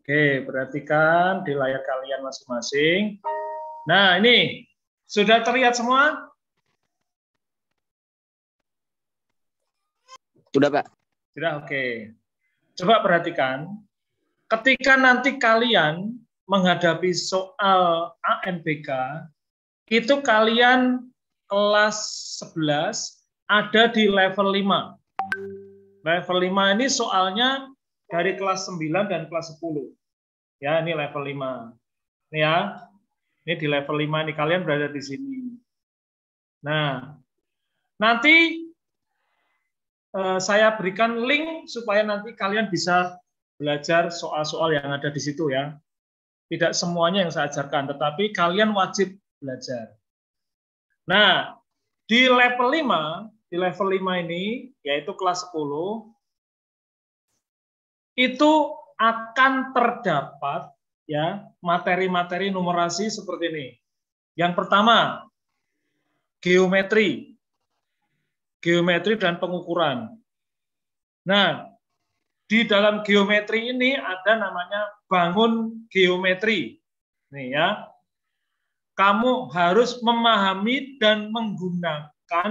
Oke, perhatikan di layar kalian masing-masing. Nah, ini sudah terlihat semua? Sudah, Pak. Sudah, oke. Coba perhatikan, ketika nanti kalian menghadapi soal ANBK, itu kalian kelas 11 ada di level 5. Level 5 ini soalnya dari kelas 9 dan kelas 10. Ya, ini level 5. Ini ya. Ini di level 5 ini kalian berada di sini. Nah, nanti saya berikan link supaya nanti kalian bisa belajar soal-soal yang ada di situ ya. Tidak semuanya yang saya ajarkan, tetapi kalian wajib belajar. Nah, di level 5 ini, yaitu kelas 10, itu akan terdapat ya materi-materi numerasi seperti ini. Yang pertama, geometri dan pengukuran. Nah, di dalam geometri ini ada namanya bangun geometri. Nih ya. Kamu harus memahami dan menggunakan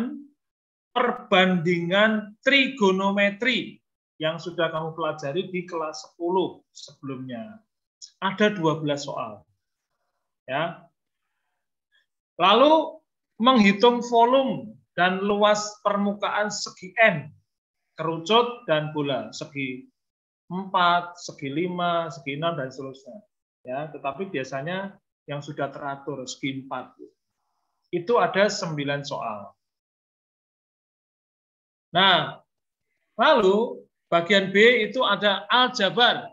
perbandingan trigonometri yang sudah kamu pelajari di kelas 10 sebelumnya. Ada 12 soal. Ya. Lalu menghitung volume dan luas permukaan segi N, kerucut dan bola, segi 4, segi 5, segi 6, dan seterusnya. Ya, tetapi biasanya yang sudah teratur segi 4. Itu ada 9 soal. Nah, lalu bagian B itu ada aljabar.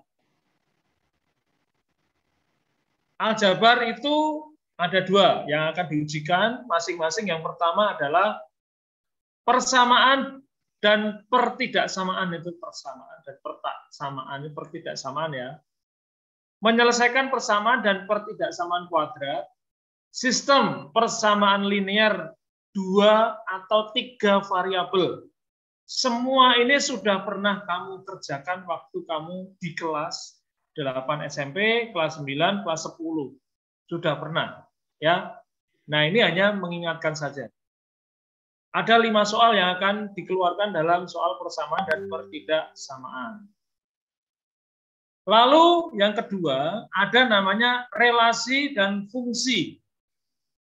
Aljabar itu ada 2 yang akan diujikan masing-masing. Yang pertama adalah persamaan dan pertidaksamaan, itu persamaan dan persamaan, itu pertidaksamaan ya. Menyelesaikan persamaan dan pertidaksamaan kuadrat, sistem persamaan linear 2 atau 3 variabel. Semua ini sudah pernah kamu kerjakan waktu kamu di kelas 8 SMP, kelas 9, kelas 10. Sudah pernah, ya. Nah, ini hanya mengingatkan saja. Ada 5 soal yang akan dikeluarkan dalam soal persamaan dan pertidaksamaan. Lalu yang kedua, ada namanya relasi dan fungsi,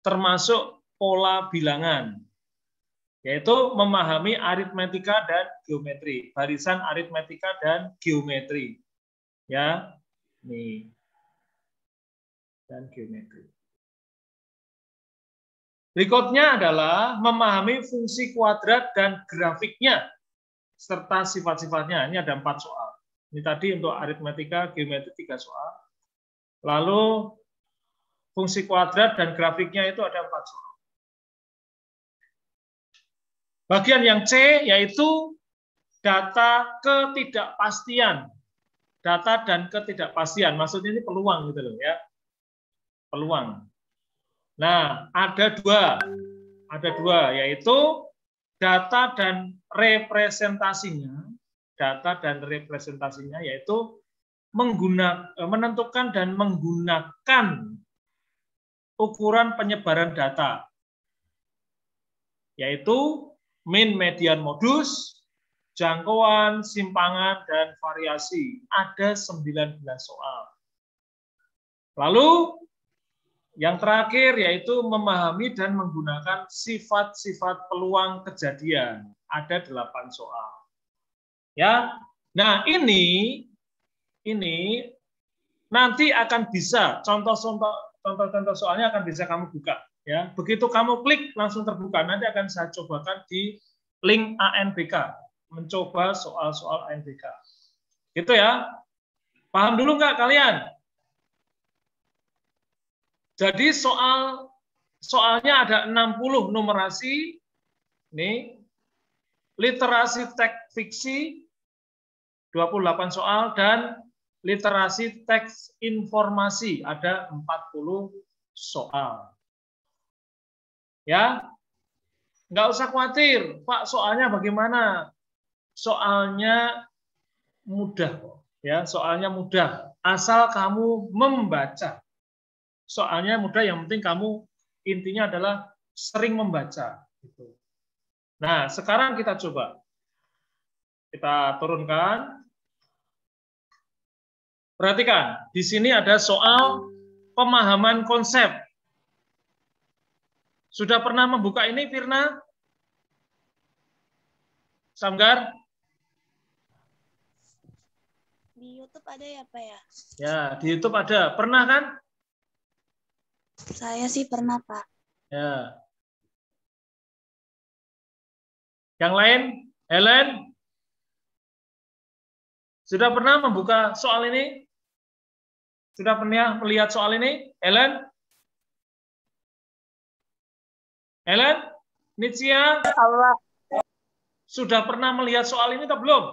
termasuk pola bilangan, yaitu memahami aritmetika dan geometri, barisan aritmetika dan geometri. Ya, nih. Dan geometri. Berikutnya adalah memahami fungsi kuadrat dan grafiknya, serta sifat-sifatnya. Ini ada 4 soal. Ini tadi untuk aritmetika, geometri 3 soal. Lalu fungsi kuadrat dan grafiknya itu ada 4 soal. Bagian yang C yaitu data ketidakpastian. Data dan ketidakpastian, maksudnya ini peluang gitu loh ya. Peluang. Nah, ada dua yaitu data dan representasinya. Data dan representasinya yaitu menentukan dan menggunakan ukuran penyebaran data, yaitu mean, median, modus, jangkauan, simpangan, dan variasi. Ada 19 soal. Lalu yang terakhir yaitu memahami dan menggunakan sifat-sifat peluang kejadian. Ada 8 soal. Ya. Nah, ini nanti akan bisa contoh-contoh soalnya akan bisa kamu buka ya. Begitu kamu klik langsung terbuka. Nanti akan saya cobakan di link ANBK, mencoba soal-soal ANBK. Gitu ya. Paham dulu nggak kalian? Jadi soalnya ada 60 numerasi. Nih. Literasi teks fiksi 28 soal dan literasi teks informasi ada 40 soal. Ya. Nggak usah khawatir, Pak, soalnya bagaimana? Soalnya mudah kok. Ya, soalnya mudah. Asal kamu membaca. Soalnya mudah, yang penting kamu intinya adalah sering membaca. Gitu. Nah, sekarang kita coba. Kita turunkan. Perhatikan, di sini ada soal pemahaman konsep. Sudah pernah membuka ini, Firna? Samgar? Di YouTube ada ya, Pak ya? Ya, di YouTube ada. Pernah kan? Saya sih pernah, Pak. Ya. Yang lain? Helen? Sudah pernah membuka soal ini? Sudah pernah melihat soal ini? Helen? Helen? Nitsia? Allah. Sudah pernah melihat soal ini atau belum?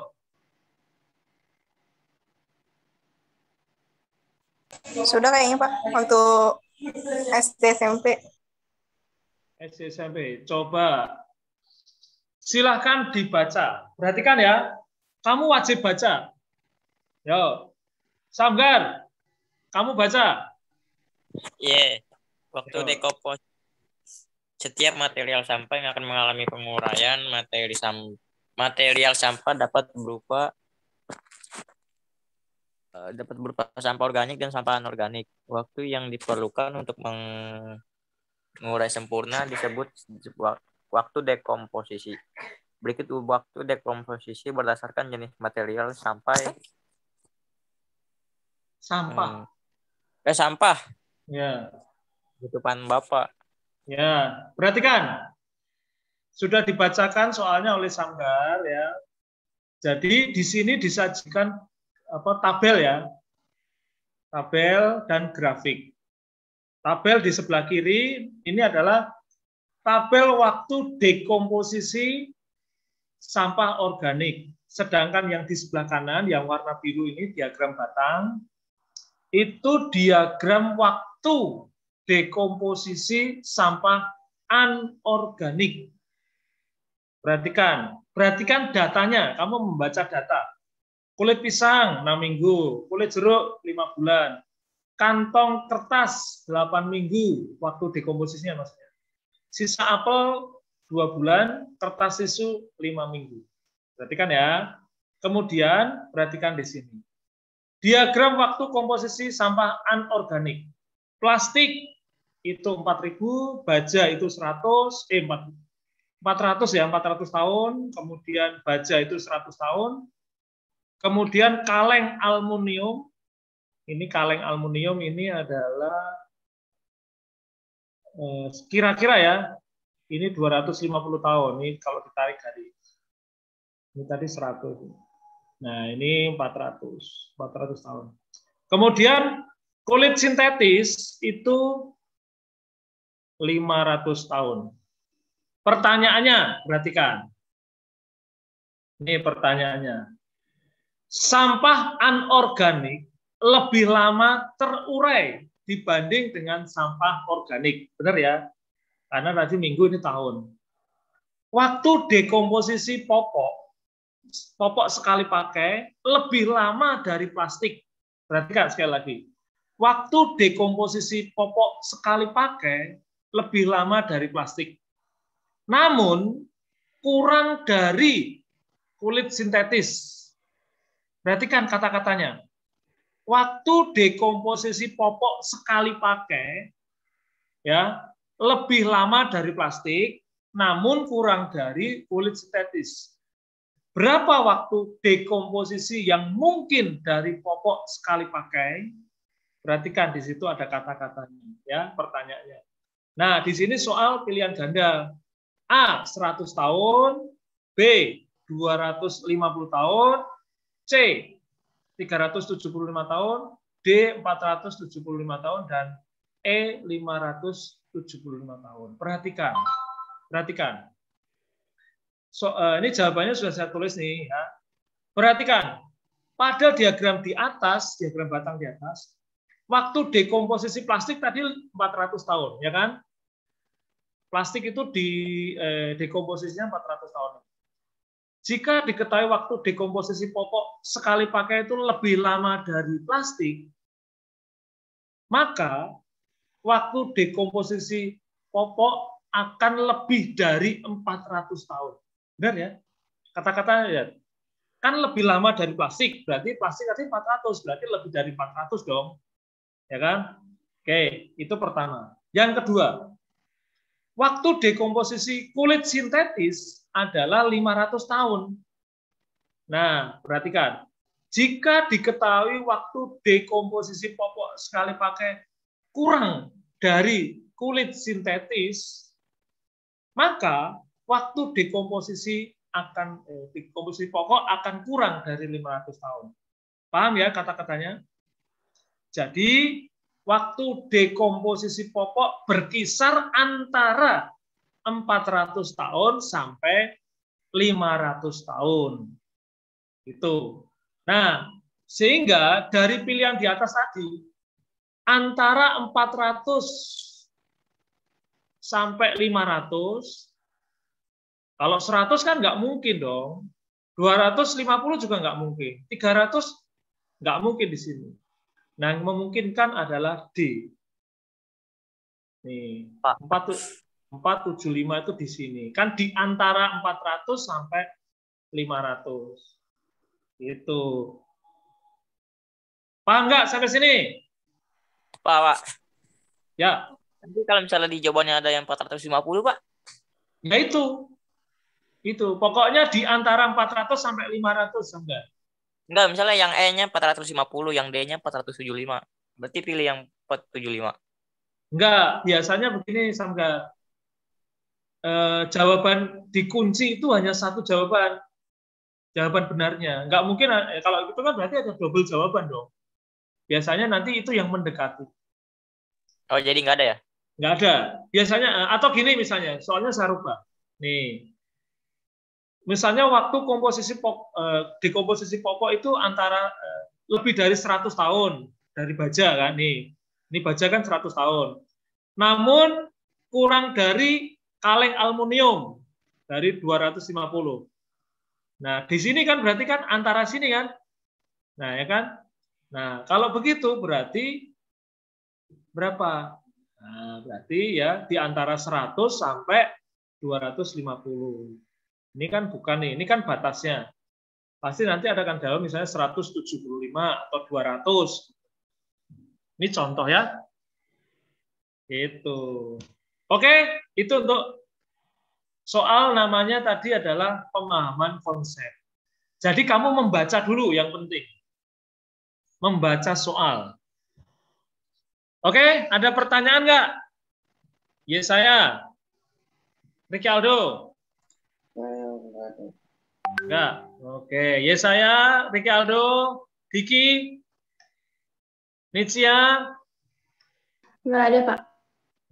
Sudah kayaknya Pak, waktu SD SMP. SD SMP. Coba. Silahkan dibaca. Perhatikan ya. Kamu wajib baca. Yo. Samgar. Kamu baca. Iya. Waktu Yo. dekomposisi, setiap material sampah yang akan mengalami penguraian material sampah dapat berupa sampah organik dan sampah anorganik. Waktu yang diperlukan untuk mengurai sempurna disebut waktu dekomposisi. Berikut waktu dekomposisi berdasarkan jenis material sampai Sampah. Sampah. Ya. Butuhan Bapak. Ya, perhatikan. Sudah dibacakan soalnya oleh Samgar ya. Jadi di sini disajikan tabel ya. Tabel dan grafik. Tabel di sebelah kiri ini adalah tabel waktu dekomposisi sampah organik. Sedangkan yang di sebelah kanan, yang warna biru ini diagram batang, itu diagram waktu dekomposisi sampah anorganik. Perhatikan datanya, kamu membaca data. Kulit pisang 6 minggu, kulit jeruk 5 bulan, kantong kertas 8 minggu, waktu dekomposisinya maksudnya. Sisa apel 2 bulan, kertas tisu 5 minggu. Perhatikan ya. Kemudian perhatikan di sini. Diagram waktu komposisi sampah anorganik. Plastik itu 4.000, baja itu 400 ya, 400 tahun, kemudian baja itu 100 tahun. Kemudian kaleng aluminium, ini adalah kira-kira ya, ini 250 tahun, ini kalau ditarik dari ini tadi 100. Nah, ini 400 tahun. Kemudian kulit sintetis itu 500 tahun. Pertanyaannya, perhatikan. Ini pertanyaannya. Sampah anorganik lebih lama terurai dibanding dengan sampah organik. Benar ya? Karena tadi minggu ini tahun. Waktu dekomposisi popok sekali pakai lebih lama dari plastik. Perhatikan sekali lagi. Waktu dekomposisi popok sekali pakai lebih lama dari plastik. Namun kurang dari kulit sintetis. Perhatikan kata-katanya. Waktu dekomposisi popok sekali pakai ya lebih lama dari plastik, namun kurang dari kulit sintetis. Berapa waktu dekomposisi yang mungkin dari popok sekali pakai? Perhatikan di situ ada kata-katanya ya, pertanyaannya. Nah, di sini soal pilihan ganda. A 100 tahun, B 250 tahun, C 375 tahun, D 475 tahun, dan E 575 tahun. Perhatikan. Ini jawabannya sudah saya tulis nih ya. Perhatikan. Pada diagram di atas, diagram batang di atas, waktu dekomposisi plastik tadi 400 tahun, ya kan? Plastik itu dekomposisinya 400 tahun. Jika diketahui waktu dekomposisi pokok sekali pakai itu lebih lama dari plastik, maka waktu dekomposisi pokok akan lebih dari 400 tahun. Benar ya? Kata-kata ya. Kan lebih lama dari plastik, berarti plastik tadi 400, berarti lebih dari 400 dong. Ya kan? Oke, itu pertama. Yang kedua, waktu dekomposisi kulit sintetis adalah 500 tahun. Nah, perhatikan. Jika diketahui waktu dekomposisi pokok sekali pakai kurang dari kulit sintetis, maka waktu dekomposisi pokok akan kurang dari 500 tahun. Paham ya kata-katanya? Jadi, waktu dekomposisi pokok berkisar antara 400 tahun sampai 500 tahun. Itu. Nah, sehingga dari pilihan di atas tadi, antara 400 sampai 500, kalau 100 kan nggak mungkin dong. 250 juga nggak mungkin. 300 nggak mungkin di sini. Nah, yang memungkinkan adalah D. Nih, 475 itu di sini. Kan di antara 400 sampai 500. Itu. Paham nggak sampai sini? Pak. Ya. Nanti kalau misalnya di jawabannya ada yang 450, Pak? Ya itu. Itu. Pokoknya di antara 400 sampai 500, enggak? Enggak, misalnya yang E-nya 450, yang D-nya 475. Berarti pilih yang 475. Enggak, biasanya begini, Samgar. Jawaban dikunci itu hanya satu jawaban. Jawaban benarnya. Enggak mungkin, kalau itu kan berarti ada double jawaban dong. Biasanya nanti itu yang mendekati. Oh, jadi enggak ada ya? Enggak ada. Biasanya, atau gini misalnya, soalnya saya rubah. Nih. Misalnya waktu dekomposisi pokok itu antara lebih dari 100 tahun dari baja kan. Nih. Ini baja kan 100 tahun. Namun kurang dari kaleng aluminium dari 250. Nah, di sini kan berarti kan antara sini kan. Nah, ya kan? Nah, kalau begitu berarti berapa? Nah, berarti ya di antara 100 sampai 250. Ini kan bukan nih, ini kan batasnya. Pasti nanti ada kan dalam misalnya 175 atau 200. Ini contoh ya. Itu. Oke, itu untuk soal namanya tadi adalah pemahaman konsep. Jadi kamu membaca dulu yang penting. Membaca soal. Oke, ada pertanyaan nggak? Yesaya. Ricky Aldo. Enggak. Oke, Yesaya, Ricky Aldo, Diki, Nicia. Nggak ada, Pak.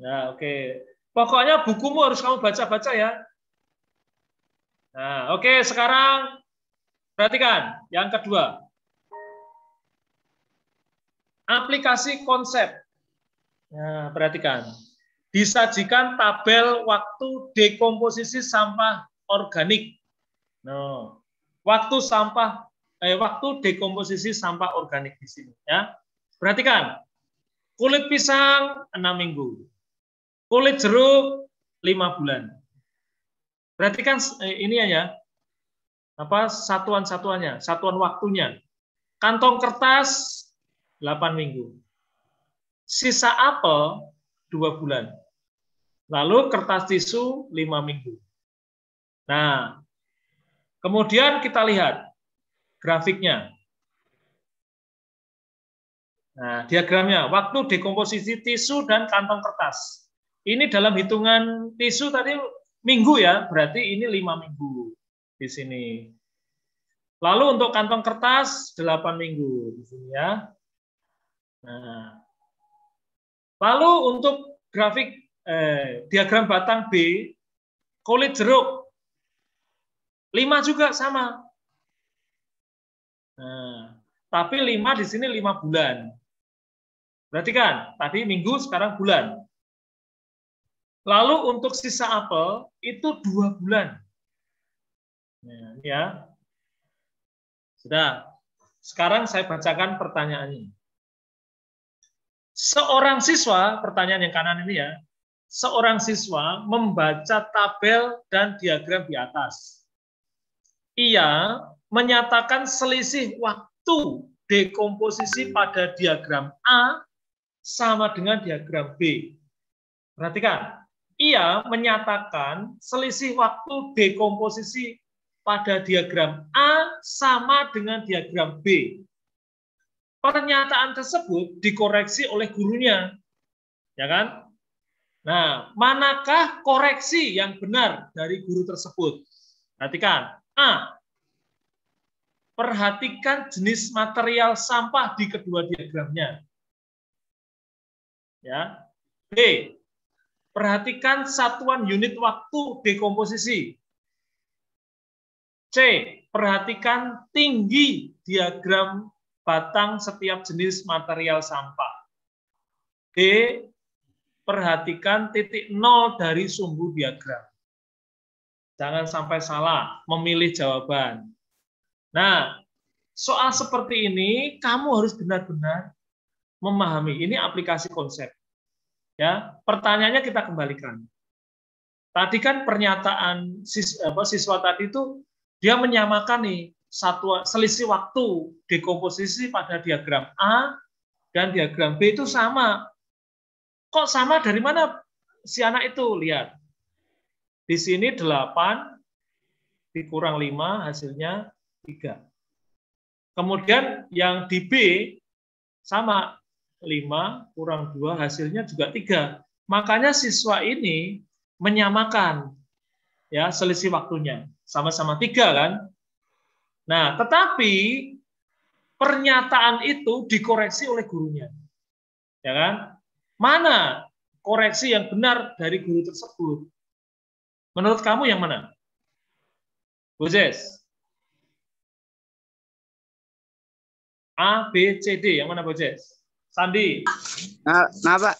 Nah, oke. Pokoknya bukumu harus kamu baca-baca ya. Nah, oke, sekarang perhatikan yang kedua. Aplikasi konsep. Nah, perhatikan. Disajikan tabel waktu dekomposisi sampah organik. Nah, waktu dekomposisi sampah organik di sini ya. Perhatikan. Kulit pisang 6 minggu. Kulit jeruk 5 bulan. Perhatikan ini ya. Apa satuan-satuannya, satuan waktunya. Kantong kertas 8 minggu. Sisa apel 2 bulan. Lalu kertas tisu 5 minggu. Nah, kemudian kita lihat grafiknya. Nah, diagramnya, waktu dekomposisi tisu dan kantong kertas. Ini dalam hitungan tisu tadi minggu ya, berarti ini 5 minggu di sini. Lalu untuk kantong kertas 8 minggu di sini ya. Nah, lalu untuk grafik diagram batang B, kulit jeruk 5 juga sama. Nah, tapi 5 di sini 5 bulan. Berarti kan tadi minggu, sekarang bulan. Lalu untuk sisa apel itu 2 bulan. Nah, ya. Sudah. Sekarang saya bacakan pertanyaannya. Seorang siswa, pertanyaan yang kanan ini ya, seorang siswa membaca tabel dan diagram di atas. Ia menyatakan selisih waktu dekomposisi pada diagram A sama dengan diagram B. Perhatikan, ia menyatakan selisih waktu dekomposisi pada diagram A sama dengan diagram B. Pernyataan tersebut dikoreksi oleh gurunya, ya kan? Nah, manakah koreksi yang benar dari guru tersebut? Perhatikan, A. Perhatikan jenis material sampah di kedua diagramnya. Ya. B. Perhatikan satuan unit waktu dekomposisi. C. Perhatikan tinggi diagram batang setiap jenis material sampah. D. Perhatikan titik nol dari sumbu diagram. Jangan sampai salah memilih jawaban. Nah, soal seperti ini kamu harus benar-benar memahami. Ini aplikasi konsep. Ya, pertanyaannya kita kembalikan. Tadi kan pernyataan siswa tadi itu dia menyamakan nih selisih waktu dekomposisi pada diagram A dan diagram B itu sama. Kok sama dari mana si anak itu? Lihat. Di sini 8 dikurang 5 hasilnya 3. Kemudian yang di B sama 5 kurang 2 hasilnya juga 3. Makanya siswa ini menyamakan ya selisih waktunya. Sama-sama 3 kan? Nah, tetapi pernyataan itu dikoreksi oleh gurunya. Ya kan? Mana koreksi yang benar dari guru tersebut? Menurut kamu yang mana? Bozes? A, B, C, D. Yang mana Bozes? Sandi? Nah, Pak.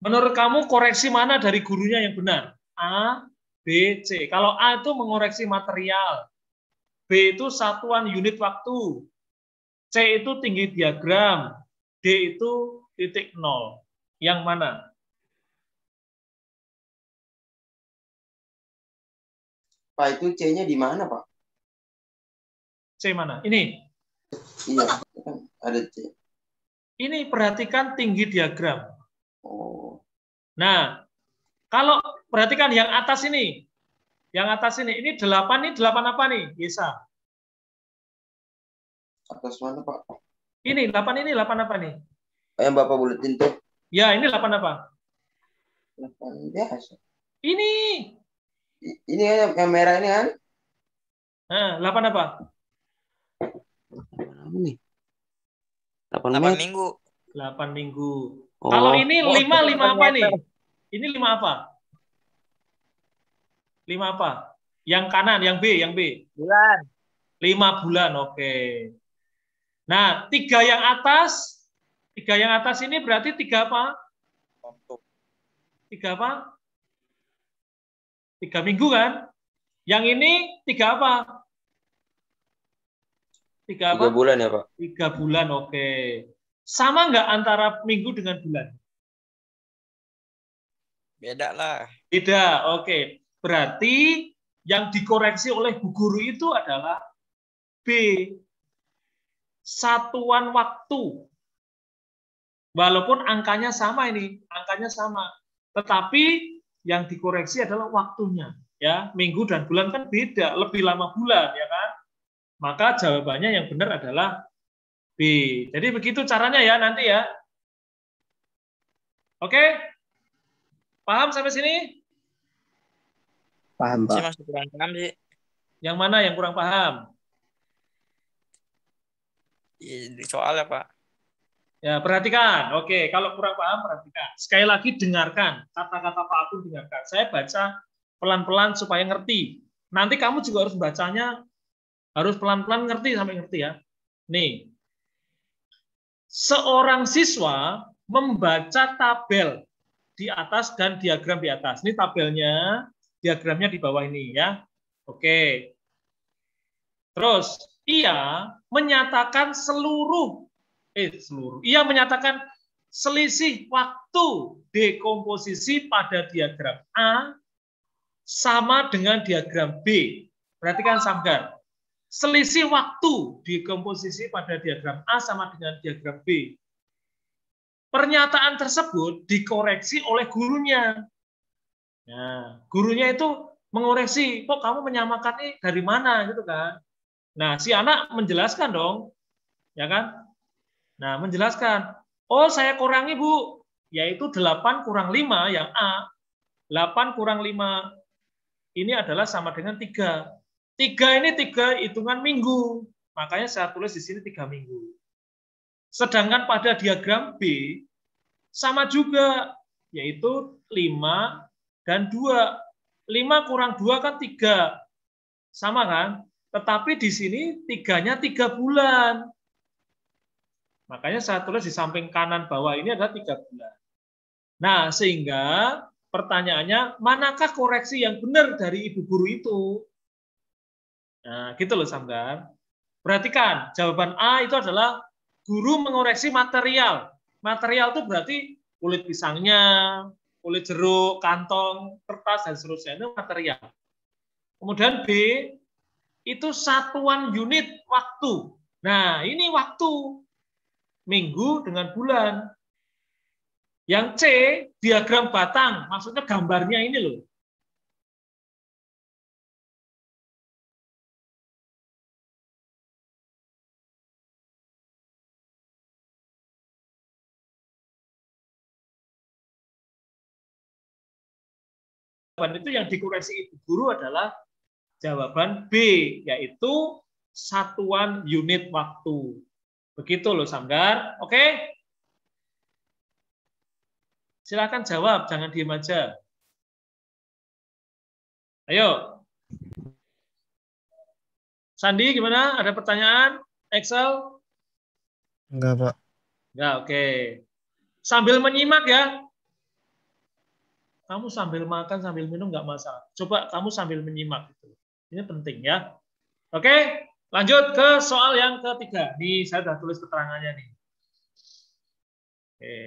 Menurut kamu koreksi mana dari gurunya yang benar? A, B, C. Kalau A itu mengoreksi material. B itu satuan unit waktu. C itu tinggi diagram. D itu titik nol. Yang mana? Pak, itu C-nya di mana, Pak? C mana? Ini. Iya, ada C. Ini perhatikan tinggi diagram. Oh. Nah, kalau perhatikan yang atas ini. Yang atas ini 8 nih, 8 apa nih? Yesa. Atas mana, Pak? Ini 8 ini 8 apa nih? Yang Bapak buletin tuh. Ya, ini 8 apa? 8 biasa. Ini. Ini yang merah ini kan? Nah, 8 apa? Apa nih? 8 minggu. 8 minggu. Oh. Kalau ini 5 apa nih? Ini 5 apa? 5 apa? Yang kanan, yang B. Bulan. 5 bulan, oke. Nah, 3 yang atas ini berarti 3 apa? 3 apa? 3 minggu kan? Yang ini 3 apa? 3 apa? 3 bulan ya, Pak? 3 bulan, oke. Sama nggak antara minggu dengan bulan? Beda lah. Beda, oke. Berarti yang dikoreksi oleh bu guru itu adalah B. Satuan waktu. Walaupun angkanya sama ini, angkanya sama. Tetapi yang dikoreksi adalah waktunya. Ya, minggu dan bulan kan beda, lebih lama bulan, ya kan? Maka jawabannya yang benar adalah B. Jadi begitu caranya ya nanti ya. Oke? Paham sampai sini? Paham, Pak. Saya masih kurang paham sih. Yang mana yang kurang paham? Di soal ya, Pak. Ya, perhatikan. Oke, kalau kurang paham, perhatikan. Sekali lagi dengarkan. Kata-kata Pak Agung dengarkan. Saya baca pelan-pelan supaya ngerti. Nanti kamu juga harus bacanya, harus pelan-pelan ngerti sampai ngerti ya. Nih. Seorang siswa membaca tabel di atas dan diagram di atas. Ini tabelnya, diagramnya di bawah ini ya. Oke. Terus ia menyatakan ia menyatakan selisih waktu dekomposisi pada diagram A sama dengan diagram B. Perhatikan Samgar. Selisih waktu dekomposisi pada diagram A sama dengan diagram B. Pernyataan tersebut dikoreksi oleh gurunya. Nah, gurunya itu mengoreksi, kok kamu menyamakan ini dari mana gitu kan? Nah, si anak menjelaskan dong, ya kan? Nah, menjelaskan, oh saya kurangi Bu, yaitu 8 kurang 5 yang A, 8 kurang 5 ini adalah sama dengan 3. 3 ini 3 hitungan minggu, makanya saya tulis di sini 3 minggu. Sedangkan pada diagram B, sama juga, yaitu 5 dan 2. 5 kurang 2 kan 3. Sama kan? Tetapi di sini 3-nya 3 bulan. Makanya saya tulis di samping kanan bawah ini adalah 3 bulan. Nah, sehingga pertanyaannya, manakah koreksi yang benar dari ibu guru itu? Nah, gitu loh Samgar. Perhatikan, jawaban A itu adalah guru mengoreksi material. Material itu berarti kulit pisangnya, kulit jeruk, kantong, kertas, dan seterusnya. Itu material. Kemudian B, itu satuan unit waktu. Nah, ini waktu. Minggu dengan bulan. Yang C, diagram batang. Maksudnya gambarnya ini loh. Itu yang dikoreksi ibu guru adalah jawaban B, yaitu satuan unit waktu. Begitu loh Samgar, oke? Silakan jawab, jangan diem aja. Ayo. Sandi gimana? Ada pertanyaan? Excel? Enggak, Pak. Enggak, oke. Sambil menyimak ya. Kamu sambil makan, sambil minum nggak masalah. Coba kamu sambil menyimak. Ini penting ya. Oke, lanjut ke soal yang ketiga. Nih, saya sudah tulis keterangannya nih. Oke.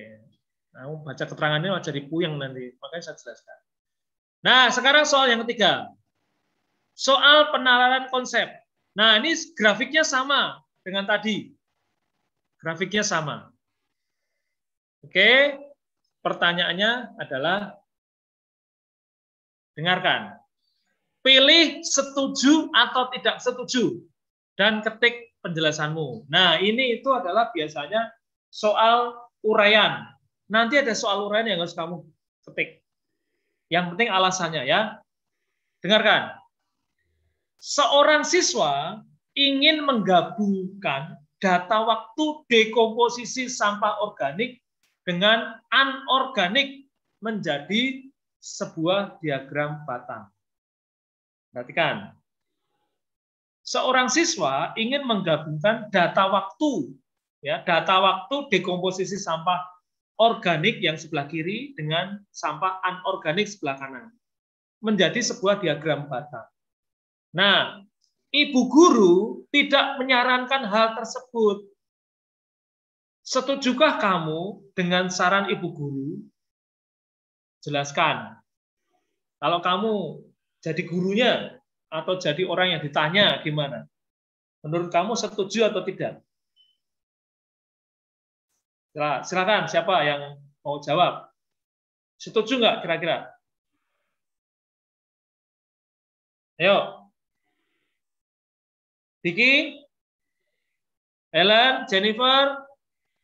Kamu baca keterangannya jadi puyeng nanti. Makanya saya jelaskan. Nah, sekarang soal yang ketiga. Soal penalaran konsep. Nah, ini grafiknya sama dengan tadi. Grafiknya sama. Oke. Pertanyaannya adalah, dengarkan. Pilih setuju atau tidak setuju dan ketik penjelasanmu. Nah, ini itu adalah biasanya soal uraian. Nanti ada soal uraian yang harus kamu ketik. Yang penting alasannya ya. Dengarkan. Seorang siswa ingin menggabungkan data waktu dekomposisi sampah organik dengan anorganik menjadi sebuah diagram batang. Perhatikan. Seorang siswa ingin menggabungkan data waktu, ya, data waktu dekomposisi sampah organik yang sebelah kiri dengan sampah anorganik sebelah kanan menjadi sebuah diagram batang. Nah, ibu guru tidak menyarankan hal tersebut. Setujukah kamu dengan saran ibu guru? Jelaskan. Kalau kamu jadi gurunya atau jadi orang yang ditanya gimana? Menurut kamu setuju atau tidak? Silakan, siapa yang mau jawab? Setuju nggak kira-kira? Ayo. Diki, Helen, Jennifer,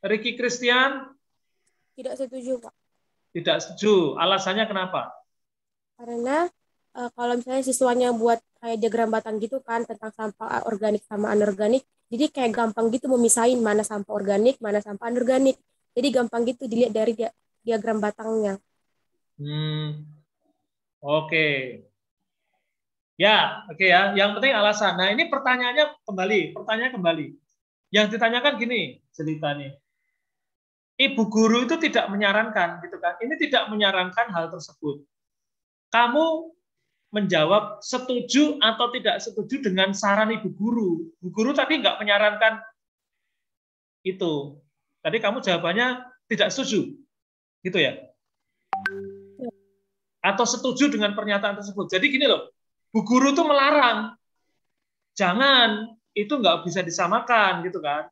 Ricky Christian? Tidak setuju, Pak. Tidak setuju. Alasannya kenapa? Karena kalau misalnya siswanya buat kayak diagram batang gitu kan tentang sampah organik sama anorganik, jadi kayak gampang gitu memisahin mana sampah organik, mana sampah anorganik. Jadi gampang gitu dilihat dari diagram batangnya. Oke. Ya, oke ya. Yang penting alasan. Nah, ini pertanyaannya kembali. Yang ditanyakan gini ceritanya. Ibu guru itu tidak menyarankan, gitu kan? Ini tidak menyarankan hal tersebut. Kamu menjawab setuju atau tidak setuju dengan saran ibu guru. Bu guru tadi nggak menyarankan itu. Tadi kamu jawabannya tidak setuju, gitu ya? Atau setuju dengan pernyataan tersebut. Jadi gini loh, bu guru tuh melarang, jangan, itu nggak bisa disamakan, gitu kan?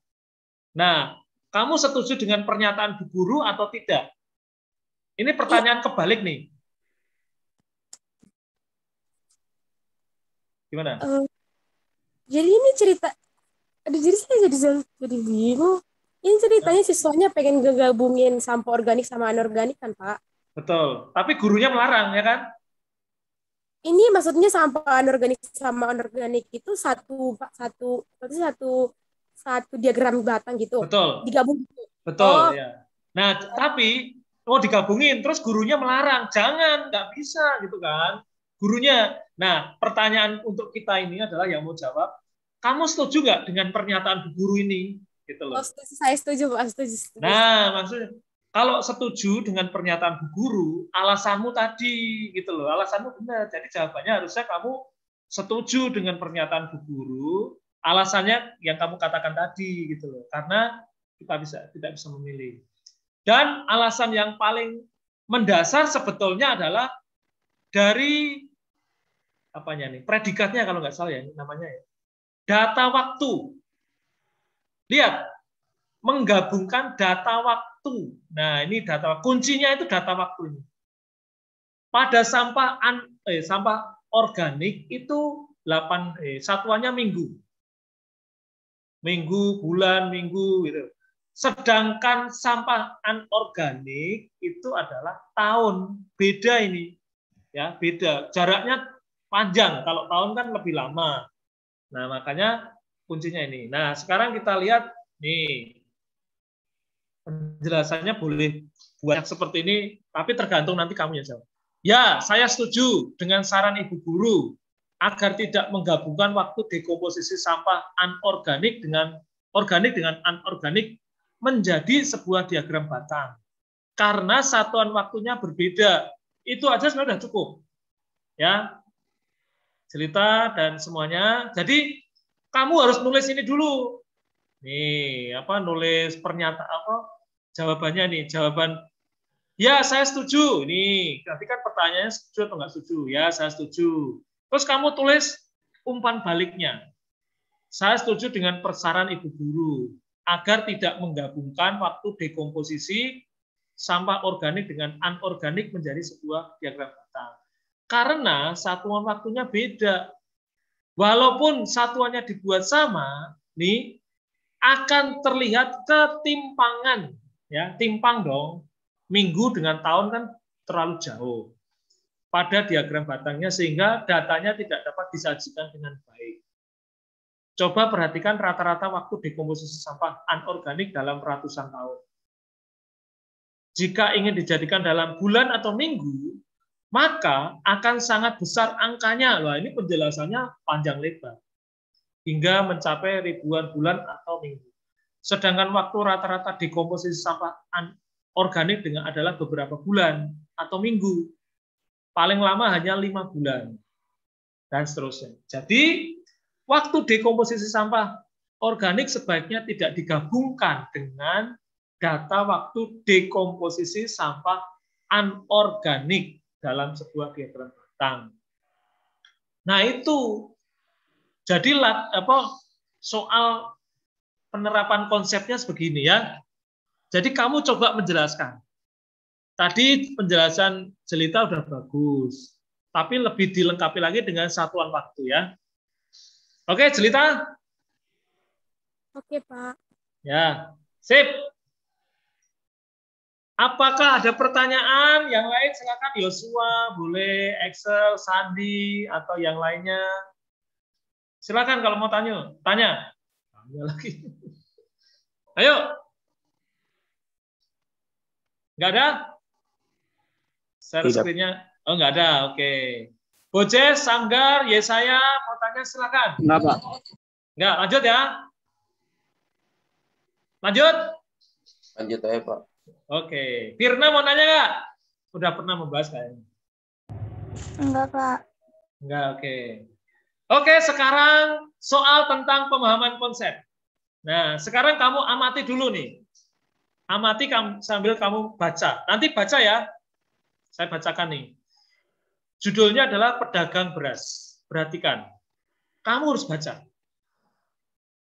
Nah, kamu setuju dengan pernyataan bu guru atau tidak? Ini pertanyaan kebalik nih. Gimana? Jadi ini cerita, jadi saya jadi bingung. Ini ceritanya siswanya pengen ngegabungin sampah organik sama anorganik kan, Pak? Betul. Tapi gurunya melarang, ya kan? Ini maksudnya sampah anorganik sama anorganik itu satu diagram batang gitu. Betul. Digabung. Betul, ya. Nah, tapi mau digabungin, terus gurunya melarang, jangan, nggak bisa, gitu kan? Gurunya. Nah, pertanyaan untuk kita ini adalah yang mau jawab, kamu setuju nggak dengan pernyataan bu guru ini? Gitu loh. Saya setuju, Pak. Setuju. Nah, maksudnya kalau setuju dengan pernyataan bu guru, alasanmu tadi, gitu loh, alasanmu benar. Jadi jawabannya harusnya kamu setuju dengan pernyataan bu guru, alasannya yang kamu katakan tadi, gitu loh. Karena kita tidak bisa memilih. Dan alasan yang paling mendasar sebetulnya adalah dari apanya nih? Predikatnya kalau nggak salah ya namanya ya. Data waktu. Lihat, menggabungkan data waktu. Nah, ini data kuncinya itu data waktu ini. Pada sampah organik itu satuannya minggu. Minggu, bulan, minggu gitu. Sedangkan sampah anorganik itu adalah tahun. Beda ini. Ya, beda. Jaraknya panjang. Kalau tahun kan lebih lama. Nah, makanya kuncinya ini. Nah, sekarang kita lihat nih. Penjelasannya boleh buat seperti ini, tapi tergantung nanti kamu yang jawab. Ya, saya setuju dengan saran ibu guru agar tidak menggabungkan waktu dekomposisi sampah anorganik dengan anorganik menjadi sebuah diagram batang. Karena satuan waktunya berbeda. Itu aja sebenarnya sudah cukup. Ya. Cerita dan semuanya. Jadi kamu harus nulis ini dulu. Nih, nulis pernyataan jawabannya nih, jawaban ya saya setuju. Ini nanti kan pertanyaannya setuju atau nggak setuju. Ya, saya setuju. Terus kamu tulis umpan baliknya. Saya setuju dengan saran ibu guru agar tidak menggabungkan waktu dekomposisi sampah organik dengan anorganik menjadi sebuah diagram batang. Karena satuan waktunya beda. Walaupun satuannya dibuat sama, nih akan terlihat ketimpangan, ya, timpang dong. Minggu dengan tahun kan terlalu jauh pada diagram batangnya sehingga datanya tidak dapat disajikan dengan baik. Coba perhatikan rata-rata waktu dekomposisi sampah anorganik dalam ratusan tahun. Jika ingin dijadikan dalam bulan atau minggu, maka akan sangat besar angkanya. Wah, ini penjelasannya panjang lebar. Hingga mencapai ribuan bulan atau minggu. Sedangkan waktu rata-rata dekomposisi sampah organik adalah beberapa bulan atau minggu. Paling lama hanya 5 bulan. Dan seterusnya. Jadi, waktu dekomposisi sampah organik sebaiknya tidak digabungkan dengan data waktu dekomposisi sampah anorganik dalam sebuah diagram batang. Nah itu, jadi soal penerapan konsepnya sebegini ya. Jadi kamu coba menjelaskan. Tadi penjelasan Jelita udah bagus, tapi lebih dilengkapi lagi dengan satuan waktu ya. Oke, Jelita? Oke, Pak. Ya, sip. Apakah ada pertanyaan yang lain? Silakan Yosua, boleh Excel, Sandi, atau yang lainnya. Silakan kalau mau tanya. Tanya lagi. Ayo. Nggak ada? Share screen-nya. Oh, nggak ada. Oke. Bojes, Sanggar, Yesaya, mau tanya silakan. Enggak, Pak. Nggak, lanjut ya. Lanjut? Lanjut aja, Pak. Oke, Firna mau nanya nggak? Udah pernah membahas kayaknya. Enggak, Pak. Enggak, oke. Oke, sekarang soal tentang pemahaman konsep. Nah, sekarang kamu amati dulu nih. Amati sambil kamu baca. Nanti baca ya. Saya bacakan nih. Judulnya adalah pedagang beras. Perhatikan. Kamu harus baca.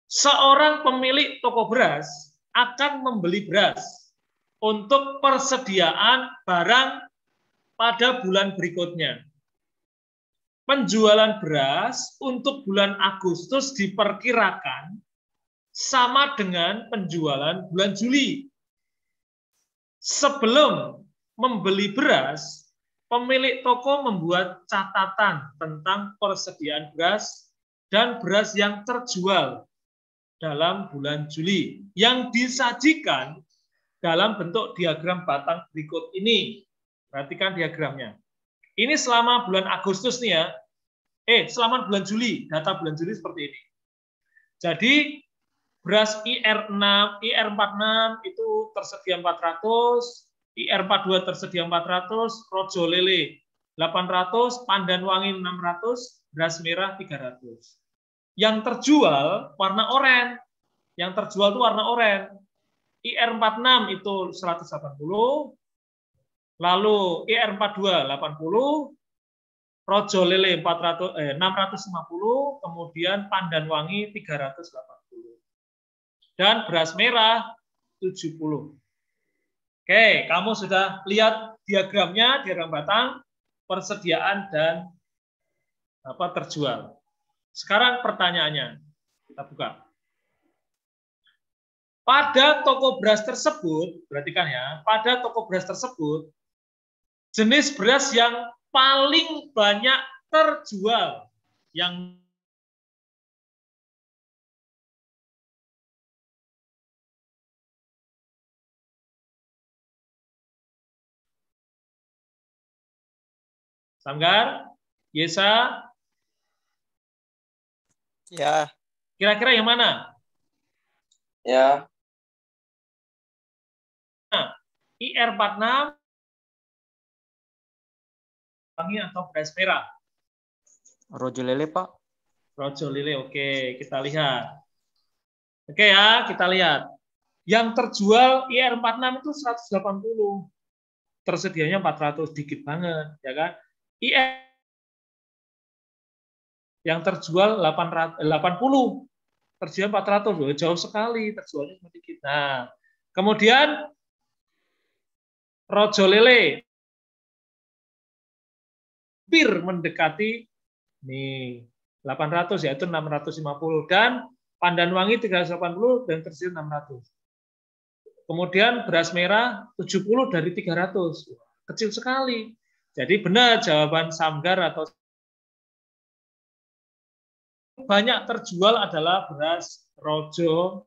Seorang pemilik toko beras akan membeli beras untuk persediaan barang pada bulan berikutnya. Penjualan beras untuk bulan Agustus diperkirakan sama dengan penjualan bulan Juli. Sebelum membeli beras, pemilik toko membuat catatan tentang persediaan beras dan beras yang terjual dalam bulan Juli yang disajikan dalam bentuk diagram batang berikut ini. Perhatikan diagramnya. Ini selama bulan Agustus nih ya. Selama bulan Juli, data bulan Juli seperti ini. Jadi beras IR6, IR46 itu tersedia 400, IR42 tersedia 400, Rojo Lele 800, Pandan Wangi 600, beras merah 300. Yang terjual warna oranye. Yang terjual itu warna oranye. IR46 itu 180, lalu IR42 80, Rojo Lele 650, kemudian Pandan Wangi 380. Dan beras merah 70. Oke, kamu sudah lihat diagramnya, diagram batang, persediaan dan terjual. Sekarang pertanyaannya, kita buka. Pada toko beras tersebut, perhatikan ya, pada toko beras tersebut, jenis beras yang paling banyak terjual, yang Samgar, Yesa, Ya. kira-kira yang mana? Ya. IR46 wangi atau beras merah? Rojo Lele, Pak. Rojo Lele, oke, kita lihat. Oke ya, kita lihat. Yang terjual IR46 itu 180. Tersedianya 400, dikit banget, ya kan? IR yang terjual 80. Terjual 400, loh, jauh sekali, terjualnya sedikit. Nah, kemudian Rojo Lele hampir mendekati nih 800, yaitu 650, dan Pandan Wangi 380 dan terjual 600. Kemudian beras merah 70 dari 300. Kecil sekali. Jadi benar jawaban Samgar atau banyak terjual adalah beras Rojo.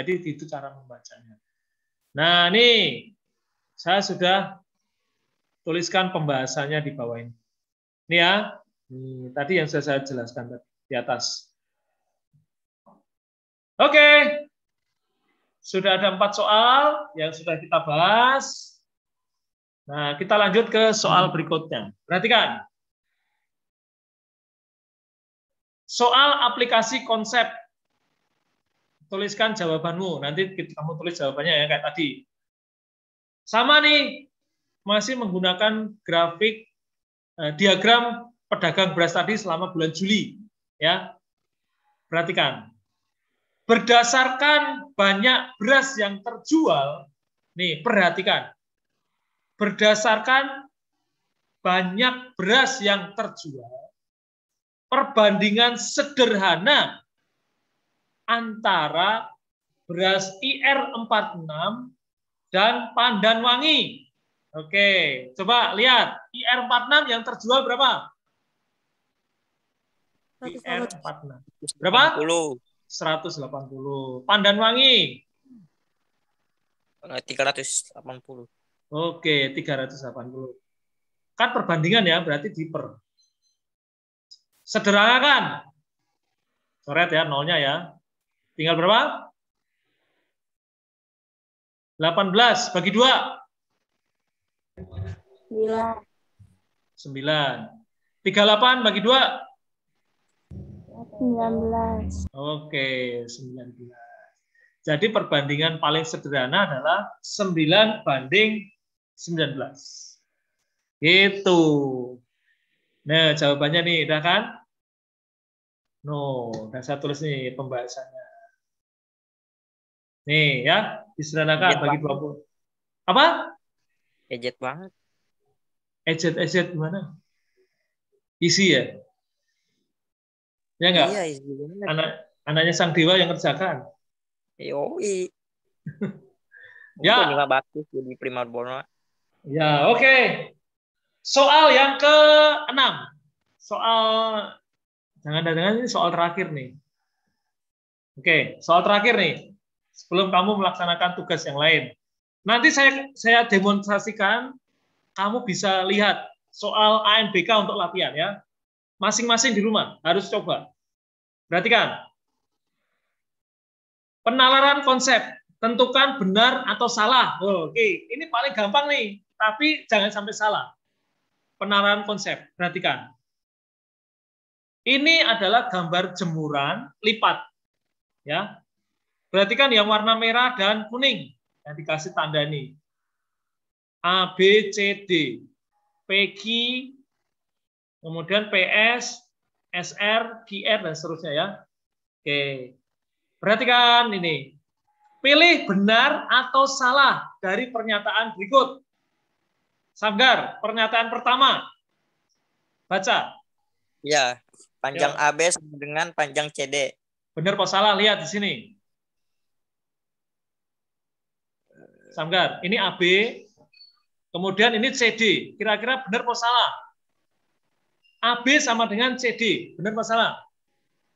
Jadi itu cara membacanya. Nah, ini saya sudah tuliskan pembahasannya di bawah ini. Ini ya, tadi yang sudah saya jelaskan di atas. Oke, sudah ada 4 soal yang sudah kita bahas. Nah, kita lanjut ke soal berikutnya. Perhatikan. Soal aplikasi konsep. Tuliskan jawabanmu. Nanti kamu tulis jawabannya ya kayak tadi. Sama nih, masih menggunakan grafik diagram pedagang beras tadi selama bulan Juli. Ya, perhatikan. Berdasarkan banyak beras yang terjual, nih perhatikan. Berdasarkan banyak beras yang terjual, perbandingan sederhana antara beras IR46 dan Pandan Wangi. Oke, coba lihat. IR46 yang terjual berapa? IR46. Berapa? 180. Pandan Wangi? 380. Oke, 380. Kan perbandingan ya, berarti diper. Sederhanakan. Coret ya, nolnya ya. Tinggal berapa? 18 bagi 2. 9. 9. 38 bagi 2. 19. Oke, 19. Jadi perbandingan paling sederhana adalah 9 banding 19. Gitu. Nah, jawabannya nih, udah kan? No, udah saya tulis nih pembahasannya. Nih ya, disederhanakan bagi 20. Apa? Ejet banget. Ejet gimana? Isi ya? Ya enggak? Iya, isi banget. Anaknya sang dewa yang kerjakan. Yoi. Ya. Juga bagus jadi primadona. Ya, oke. Soal yang ke-6. Soal jangan-jangan ini soal terakhir nih. Oke, soal terakhir nih. Sebelum kamu melaksanakan tugas yang lain. Nanti saya demonstrasikan, kamu bisa lihat soal ANBK untuk latihan ya. Masing-masing di rumah harus coba. Perhatikan. Penalaran konsep, tentukan benar atau salah. Oke, ini paling gampang nih, tapi jangan sampai salah. Penalaran konsep, perhatikan. Ini adalah gambar jemuran lipat. Ya. Perhatikan yang warna merah dan kuning yang dikasih tanda ini. A, B, C, D. PQ, kemudian PS, SR, QR, dan seterusnya ya. Oke. Perhatikan ini. Pilih benar atau salah dari pernyataan berikut. Samgar, pernyataan pertama. Baca. Ya, panjang Ya. AB sama dengan panjang CD. Benar apa salah? Lihat di sini. Samgar, ini AB, kemudian ini CD. Kira-kira benar apa salah? AB sama dengan CD. Benar apa salah?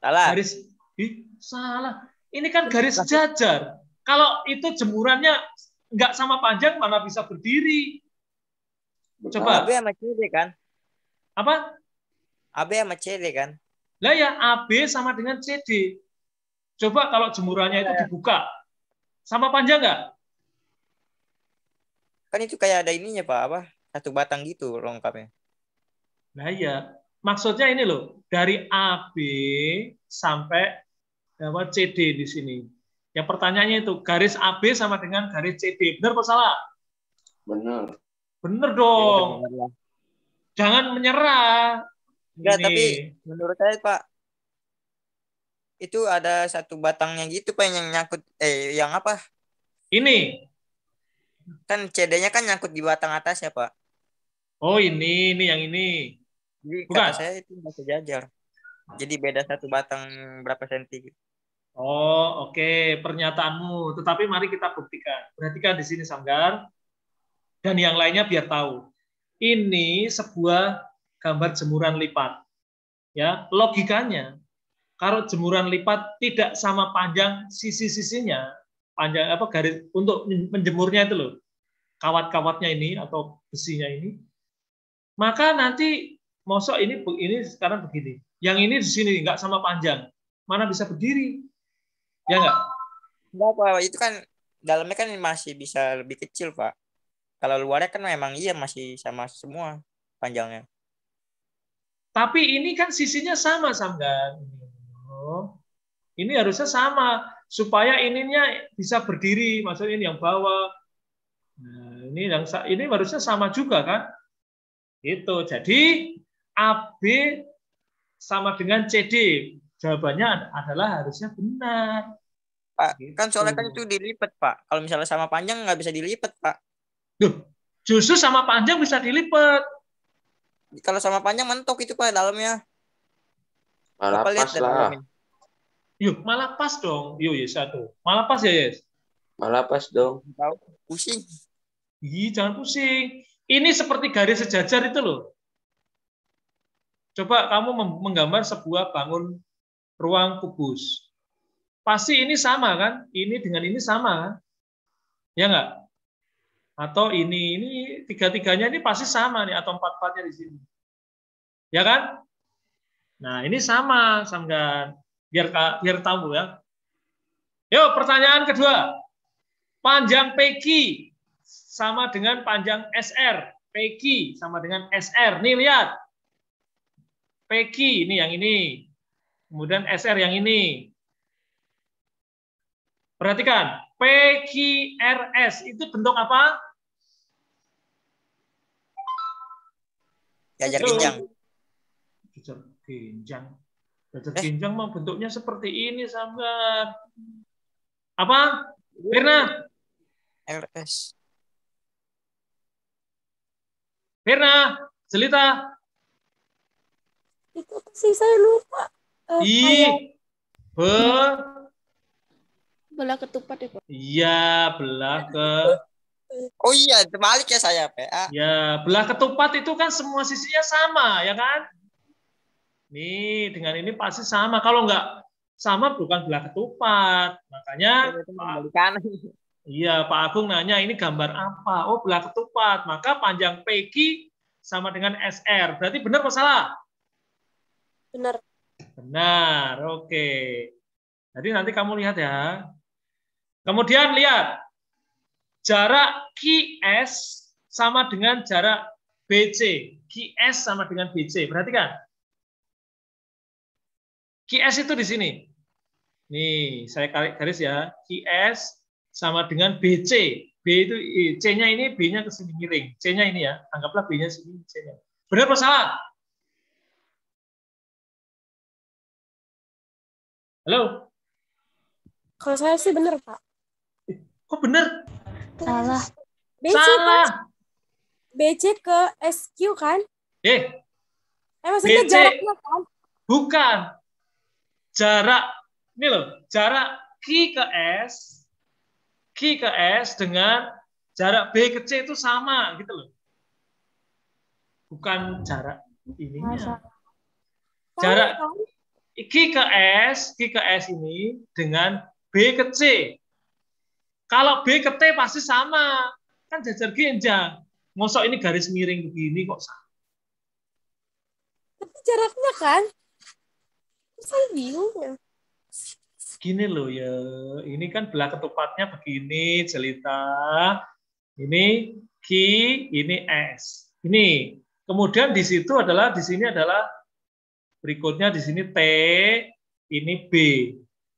Salah. Garis. Salah. Ini kan garis sejajar. Kalau itu jemurannya nggak sama panjang, mana bisa berdiri? Coba. AB sama CD kan? Apa? AB sama CD kan? Lah ya, AB sama dengan CD. Coba kalau jemurannya itu dibuka. Sama panjang nggak? Kan itu kayak ada ininya Pak, apa? Satu batang gitu lengkapnya. Nah iya. Maksudnya ini loh, dari AB sampai CD di sini. Yang pertanyaannya itu, garis AB sama dengan garis CD. Benar apa salah? Benar. Benar dong. Ya, jangan menyerah. Enggak, ini. tapi menurut saya Pak, itu ada satu batangnya gitu Pak yang nyangkut, yang apa? Ini. Kan CD-nya kan nyangkut di batang atas ya Pak. Oh ini yang ini. Jadi Bukan. kata saya itu nggak sejajar. Jadi beda satu batang berapa senti. Oh oke. Pernyataanmu. Tetapi mari kita buktikan. Perhatikan di sini Samgar. Dan yang lainnya biar tahu. Ini sebuah gambar jemuran lipat. Ya, logikanya kalau jemuran lipat tidak sama panjang sisi-sisinya, panjang apa garis untuk menjemurnya itu loh. Kawat-kawatnya ini atau besinya ini. Maka nanti mosok ini sekarang begini. Yang ini di sini nggak sama panjang. Mana bisa berdiri? Ya nggak? Enggak Pak, itu kan dalamnya kan masih bisa lebih kecil Pak. Kalau luarnya kan memang iya masih sama semua panjangnya. Tapi ini kan sisinya sama Samgar. Oh, ini harusnya sama supaya ininya bisa berdiri. Maksudnya ini yang bawah. Nah, ini harusnya sama juga kan? Itu. Jadi AB sama dengan CD. Jawabannya adalah harusnya benar. Pak, Gitu. kan soalnya kan itu dilipat Pak. Kalau misalnya sama panjang nggak bisa dilipat Pak. Duh, justru sama panjang bisa dilipat. Kalau sama panjang mentok itu Pak dalamnya. Malah Bapak lihat pas lah. Yuk, malah pas dong. Yuk, yes, satu. Malah pas ya, Yes. Malah pas dong. Tahu pusing. Ih, jangan pusing. Ini seperti garis sejajar itu loh. Coba kamu menggambar sebuah bangun ruang kubus. Pasti ini sama kan? Ini dengan ini sama kan? Ya enggak? Atau ini tiga-tiganya ini pasti sama nih, atau empat-empatnya di sini. Ya kan? Nah, ini sama, Samgar. Biar tahu ya. Yuk, pertanyaan kedua. Panjang PQ sama dengan panjang SR. PQ sama dengan SR. Nih lihat. PQ ini yang ini. Kemudian SR yang ini. Perhatikan. PQRS itu bentuk apa? Jajar Yo. ginjang. Jajar ginjang. Jajar ginjang mah bentuknya seperti ini, sahabat. Apa? Firna? LS. Firna? Jelita? Itu sih saya lupa. I. Belah ketupat ya, Pak. Iya, belah ke. Oh iya, terbalik ya saya, PA. Ya, belah ketupat itu kan semua sisinya sama, ya kan? Nih, dengan ini pasti sama. Kalau nggak sama bukan belah ketupat. Makanya, iya, Pak Agung nanya ini gambar apa? Oh, belah ketupat. Maka panjang PQ sama dengan SR. Berarti benar atau salah? Benar. Benar, oke. Jadi nanti kamu lihat ya. Kemudian lihat, jarak QS sama dengan jarak BC. QS sama dengan BC. Perhatikan. QS itu di sini. Nih, saya garis ya. QS sama dengan BC. B itu C-nya ini, B-nya ke sini miring. C-nya ini ya. Anggaplah B-nya sini, C-nya. Benar atau salah? Halo? Kalau saya sih benar, Pak. Kok benar? Salah. BC, Salah. Pak. BC ke SQ kan? Maksudnya BC. jaraknya kan? Bukan. Jarak, ini loh, jarak Q ke S dengan jarak B ke C itu sama, gitu loh. Bukan jarak ininya. Jarak Q ke S ini dengan B ke C. Kalau B ke T pasti sama. Kan jajar ginjang. Mosok ini garis miring begini kok sama. Tapi jaraknya kan? Saya bingung ya. Gini loh ya. Ini kan belah ketupatnya begini, Jelita. Ini Q, ini S. Ini. Kemudian di situ adalah, di sini adalah berikutnya di sini T, ini B.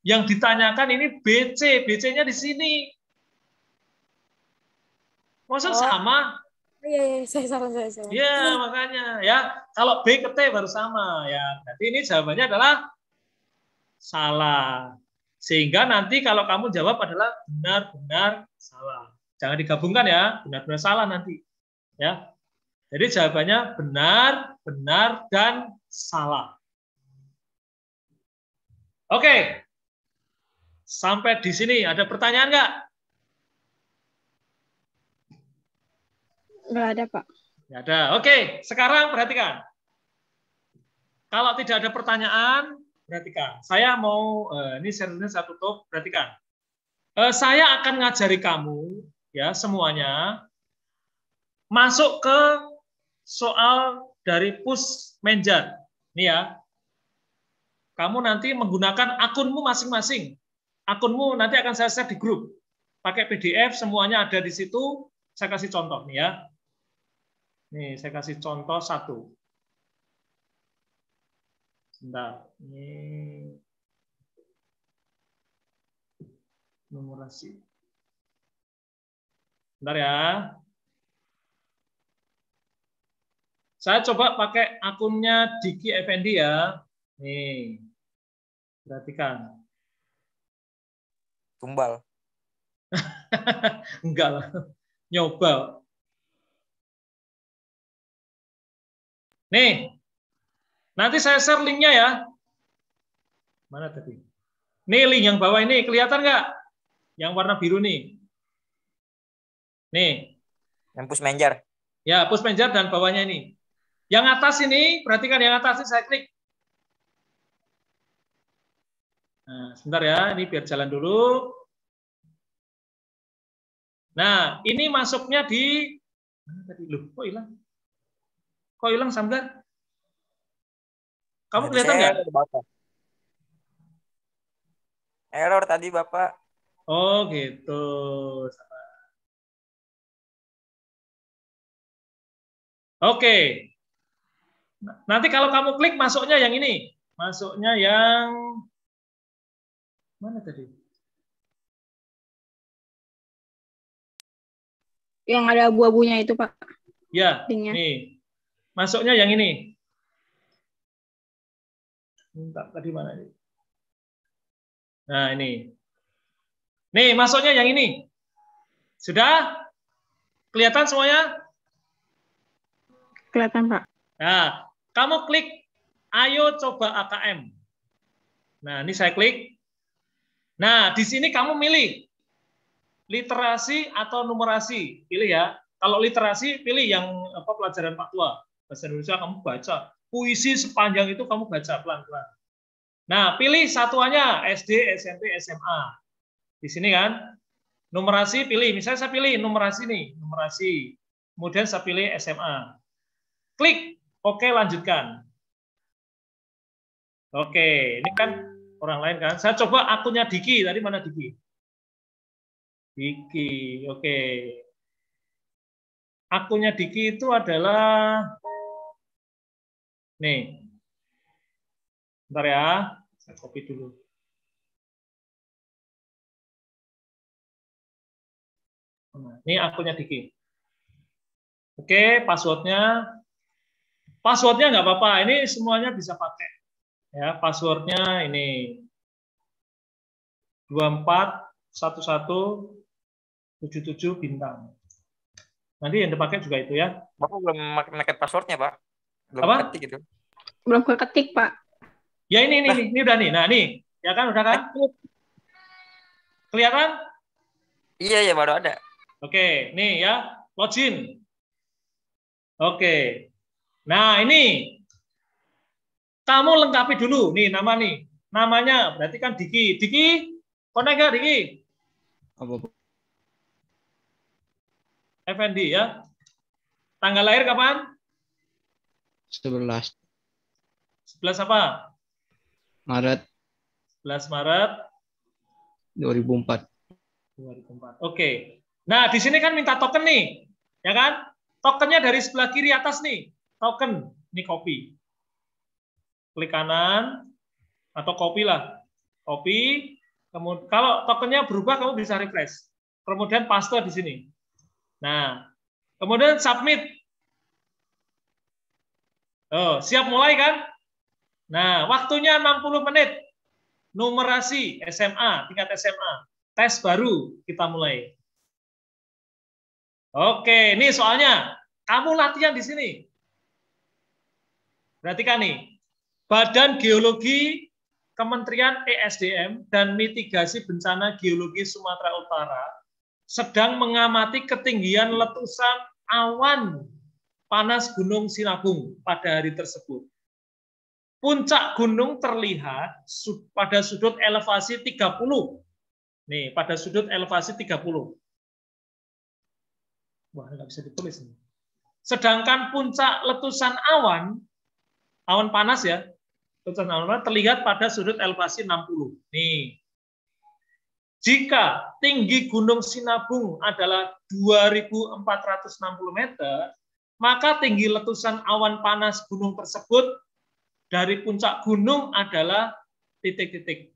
Yang ditanyakan ini BC. BC-nya di sini. Masa sama? Iya, saya salah. Ya, makanya ya. Kalau B ke T baru sama ya. Berarti ini jawabannya adalah salah. Sehingga nanti kalau kamu jawab adalah benar-benar salah. Jangan digabungkan ya, benar-benar salah nanti. Ya. Jadi jawabannya benar, benar, dan salah. Oke. Sampai di sini ada pertanyaan nggak? Nggak ada, Pak. Nggak ada. Oke, sekarang perhatikan. Kalau tidak ada pertanyaan, perhatikan. Saya mau, ini seriusnya saya tutup, perhatikan. Saya akan ngajari kamu, ya semuanya, masuk ke soal dari Pushmenjar. Nih ya. Kamu nanti menggunakan akunmu masing-masing. Akunmu nanti akan saya share di grup. Pakai PDF, semuanya ada di situ. Saya kasih contoh nih ya. Nih, saya kasih contoh satu. Sebentar. Ini numerasi. Bentar ya. Saya coba pakai akunnya Diki Effendi ya. Nih. Perhatikan. Tumbal. Enggak lah. Nyoba. Nih, nanti saya share linknya ya. Mana tadi? Nih link yang bawah ini, kelihatan nggak? Yang warna biru nih. Nih. Yang Pushmenjar. Ya, Pushmenjar dan bawahnya ini. Yang atas ini, perhatikan yang atas ini saya klik. Nah, sebentar ya, ini biar jalan dulu. Nah, ini masuknya di mana tadi? Loh, kok hilang? Kok hilang, Samgar? Kamu kelihatan nggak? Error tadi, Bapak. Oh, gitu. Oke. Nanti kalau kamu klik masuknya yang ini. Masuknya yang mana tadi? Yang ada abu-abunya itu, Pak. Ya, Linknya. nih. Masuknya yang ini. Entah, tadi mana ini? Nah, ini. Nih, masuknya yang ini. Sudah? Kelihatan semuanya? Kelihatan, Pak. Nah, kamu klik ayo coba AKM. Nah, ini saya klik. Nah, di sini kamu milih literasi atau numerasi. Pilih ya. Kalau literasi, pilih yang pelajaran Pak Tua. Bahasa Indonesia kamu baca. Puisi sepanjang itu kamu baca pelan-pelan. Nah, pilih satuannya SD, SMP, SMA. Di sini kan. Numerasi pilih. Misalnya saya pilih numerasi nih. Numerasi. Kemudian saya pilih SMA. Klik. Oke, lanjutkan. Oke, ini kan orang lain kan. Saya coba akunnya Diki. Tadi mana Diki? Diki, oke. Akunnya Diki itu adalah nih. Bentar ya, saya copy dulu. Nah, ini akunnya Diki. Oke, passwordnya nggak apa-apa. Ini semuanya bisa pakai. Ya, passwordnya ini 241177 bintang. Nanti yang dipakai juga itu ya. Bapak belum pakai passwordnya, Pak. Belum Apa? ketik gitu. Belum ketik, Pak. Ya ini udah nih. Nah, nih. Ya kan udah kan? Kelihatan? Iya, baru ada. Oke, nih ya. Login. Oke. Nah, ini kamu lengkapi dulu nih nama nih. Namanya berarti kan Diki. Diki, connect gak Diki? Apa? Effendi ya. Tanggal lahir kapan? 11 apa? Maret 11 Maret 2004. 2004. Oke. Nah, di sini kan minta token nih. Ya kan? Tokennya dari sebelah kiri atas nih. Token. Ini copy. Klik kanan atau copy lah. Copy. Kemudian kalau tokennya berubah kamu bisa refresh. Kemudian paste di sini. Nah, kemudian submit. Oh, siap mulai kan? Nah, waktunya 60 menit. Numerasi SMA, tingkat SMA. Tes baru kita mulai. Oke, ini soalnya kamu latihan di sini. Perhatikan nih. Badan Geologi Kementerian ESDM dan Mitigasi Bencana Geologi Sumatera Utara sedang mengamati ketinggian letusan awan panas Gunung Sinabung pada hari tersebut. Puncak gunung terlihat pada sudut elevasi 30. Nih, pada sudut elevasi 30. Wah, nggak bisa ditulis nih. Sedangkan puncak letusan awan panas ya, letusan awan terlihat pada sudut elevasi 60. Nih. Jika tinggi Gunung Sinabung adalah 2.460 meter, maka tinggi letusan awan panas gunung tersebut dari puncak gunung adalah titik-titik.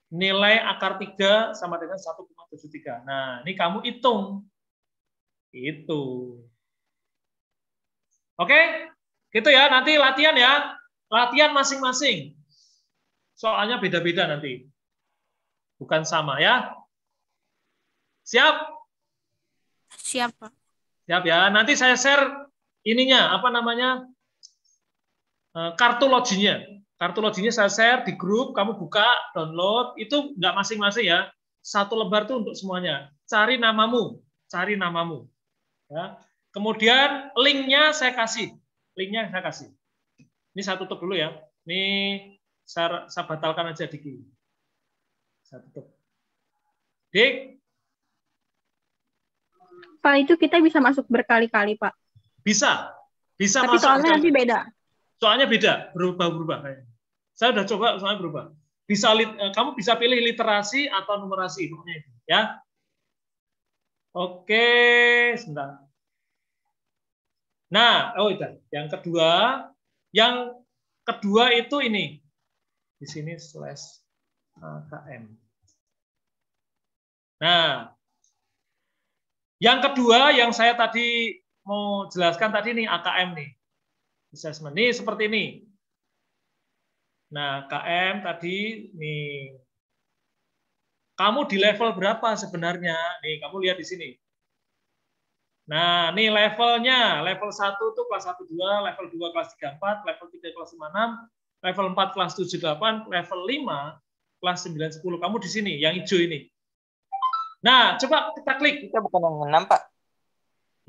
Nilai akar 3 sama dengan 1,73. Nah, ini kamu hitung. Itu. Oke? Gitu ya, nanti latihan ya. Latihan masing-masing. Soalnya beda-beda nanti. Bukan sama ya. Siap? Siap, Pak. Siap ya. Nanti saya share ininya, apa namanya? Kartu loginya. Kartu loginya saya share di grup, kamu buka, download. Itu nggak masing-masing ya. Satu lembar itu untuk semuanya. Cari namamu. Ya. Kemudian linknya saya kasih. Ini saya tutup dulu ya. Ini saya batalkan aja Diki. Saya tutup. Dik. Pak, itu kita bisa masuk berkali-kali, Pak. Bisa Tapi masuk. soalnya nanti beda. Soalnya beda, berubah. Saya udah coba, soalnya berubah. Kamu bisa pilih literasi atau numerasi, pokoknya itu, ya. Oke, sebentar. Nah, yang kedua itu ini. Di sini /AKM. Nah, yang kedua yang saya tadi mau jelaskan tadi nih AKM nih. Assessment ini seperti ini. Nah, KM tadi nih. Kamu di level berapa sebenarnya? Nih, kamu lihat di sini. Nah, ini levelnya. Level 1 itu kelas 1, 2, level 2 kelas 3, 4, level 3 kelas 5, 6, level 4 kelas 7, 8, level 5 kelas 9, 10. Kamu di sini, yang hijau ini. Nah, coba kita klik. Kita bukan yang 6, Pak.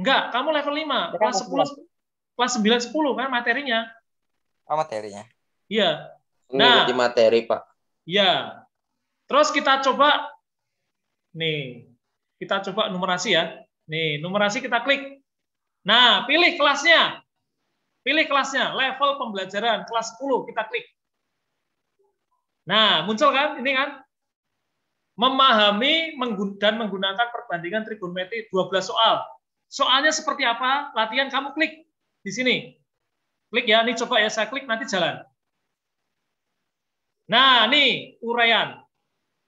Enggak, kamu level 5. Kelas 10, kelas 9, 10 kan materinya. Oh, materinya. Iya. Mengikuti materi, Pak. Iya. Terus kita coba, nih, kita coba numerasi ya. Nih, numerasi kita klik. Nah, pilih kelasnya. Pilih kelasnya, level pembelajaran, kelas 10, kita klik. Nah, muncul kan? Ini kan? Memahami dan menggunakan perbandingan trigonometri 12 soal. Soalnya seperti apa? Latihan kamu klik di sini. Klik ya, ini coba ya, saya klik, nanti jalan. Nah, nih, uraian.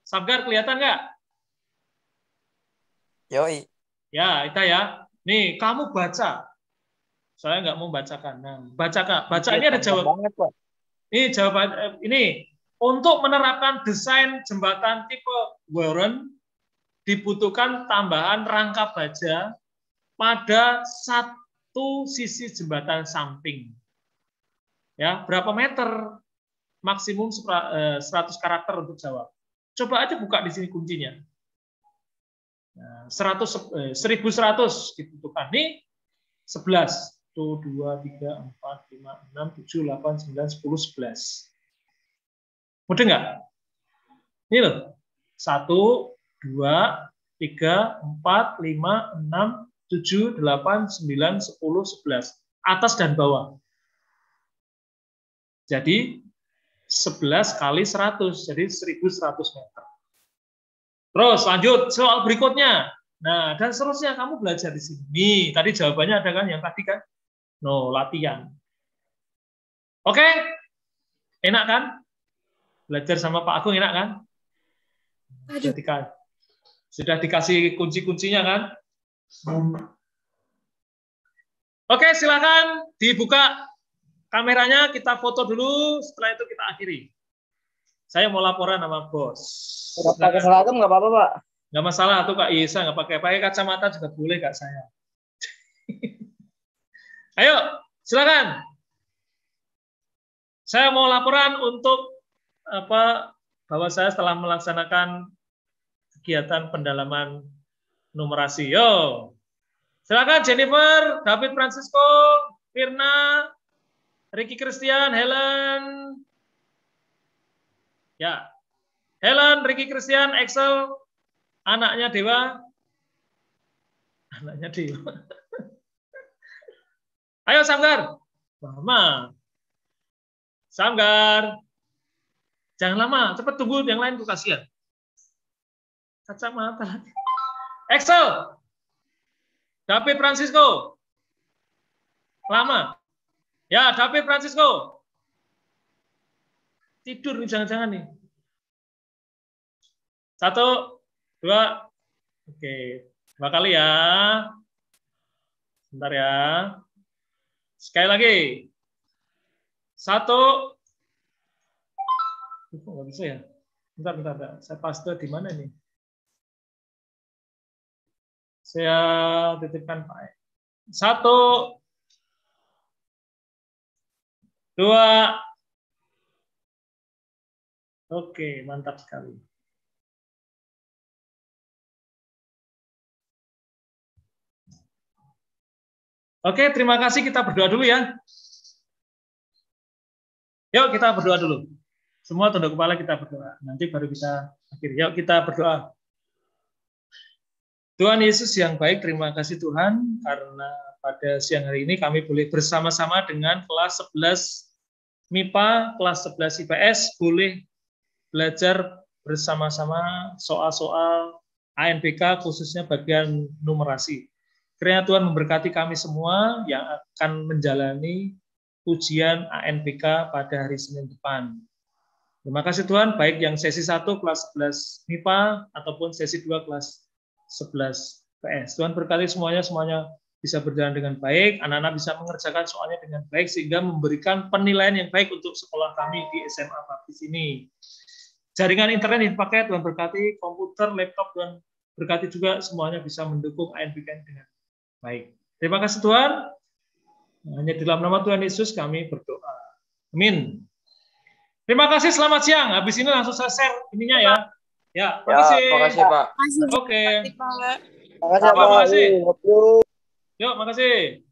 Samgar kelihatan nggak? Yoi. Ya, itu ya. Nih, kamu baca. Saya nggak mau bacakan. Nah, baca Kak. Baca ini ada jawaban. Ini jawaban ini untuk menerapkan desain jembatan tipe Warren dibutuhkan tambahan rangka baja pada satu sisi jembatan samping. Ya, berapa meter? Maksimum 100 karakter untuk jawab. Coba aja buka di sini kuncinya. Nah, 1100 dibutuhkan. Nih 11. 1, 2, 3, 4, 5, 6, 7, 8, 9, 10, 11. Mudah nggak? Ini loh. 1, 2, 3, 4, 5, 6, 7, 8, 9, 10, 11. Atas dan bawah. Jadi 11 kali 100, jadi 1100 meter. Terus lanjut soal berikutnya. Nah, dan seterusnya kamu belajar di sini. Nih, tadi jawabannya ada kan yang tadi kan? No, latihan. Oke? Enak kan? Belajar sama Pak Agung enak kan? Sudah dikasih kunci-kuncinya kan? Oke, silakan dibuka kameranya, kita foto dulu, setelah itu kita akhiri. Saya mau laporan sama bos. Pakai seragam nggak apa-apa, Pak? Nggak masalah, tuh Kak Isa nggak pakai kacamata juga boleh Kak saya. Ayo, silakan. Saya mau laporan untuk bahwa saya setelah melaksanakan kegiatan pendalaman numerasi. Yo, silakan Jennifer, David Francisco, Firna, Ricky Christian, Helen. Ya, Helen, Ricky Christian, Excel, anaknya Dewa. Anaknya Dewa. Ayo Samgar. Lama. Samgar. Jangan lama, cepat tunggu yang lain tuh kasihan. Kacamata lagi. Excel. David Francisco. Lama. Ya, David Francisco. Tidur nih, jangan-jangan nih. 1, 2, oke. 2 kali ya. Sebentar ya. Sekali lagi. 1. Nggak bisa ya. Bentar. Saya paste di mana nih? Saya titipkan Pak. 1, 2. Oke, mantap sekali. Oke, terima kasih. Kita berdoa dulu ya. Yuk, kita berdoa dulu. Semua tunduk kepala, kita berdoa. Nanti baru bisa akhiri. Yuk, kita berdoa. Tuhan Yesus yang baik, terima kasih Tuhan, karena pada siang hari ini kami boleh bersama-sama dengan kelas 11 MIPA, kelas 11 IPS, boleh belajar bersama-sama soal-soal ANBK, khususnya bagian numerasi. Kiranya Tuhan memberkati kami semua yang akan menjalani ujian ANBK pada hari Senin depan. Terima kasih Tuhan, baik yang sesi 1 kelas 11 MIPA ataupun sesi 2 kelas 11 PS. Tuhan berkati semuanya bisa berjalan dengan baik, anak-anak bisa mengerjakan soalnya dengan baik sehingga memberikan penilaian yang baik untuk sekolah kami di SMA Baptis ini. Jaringan internet yang dipakai Tuhan berkati, komputer, laptop Tuhan berkati juga semuanya bisa mendukung ANBK dengan baik. Terima kasih Tuhan. Hanya di dalam nama Tuhan Yesus kami berdoa. Amin. Terima kasih, selamat siang. Habis ini langsung saya share ininya ya. Ya, terima kasih. Terima kasih Pak. Oke. Makasih Pak. Makasih. Love you. Yuk, makasih.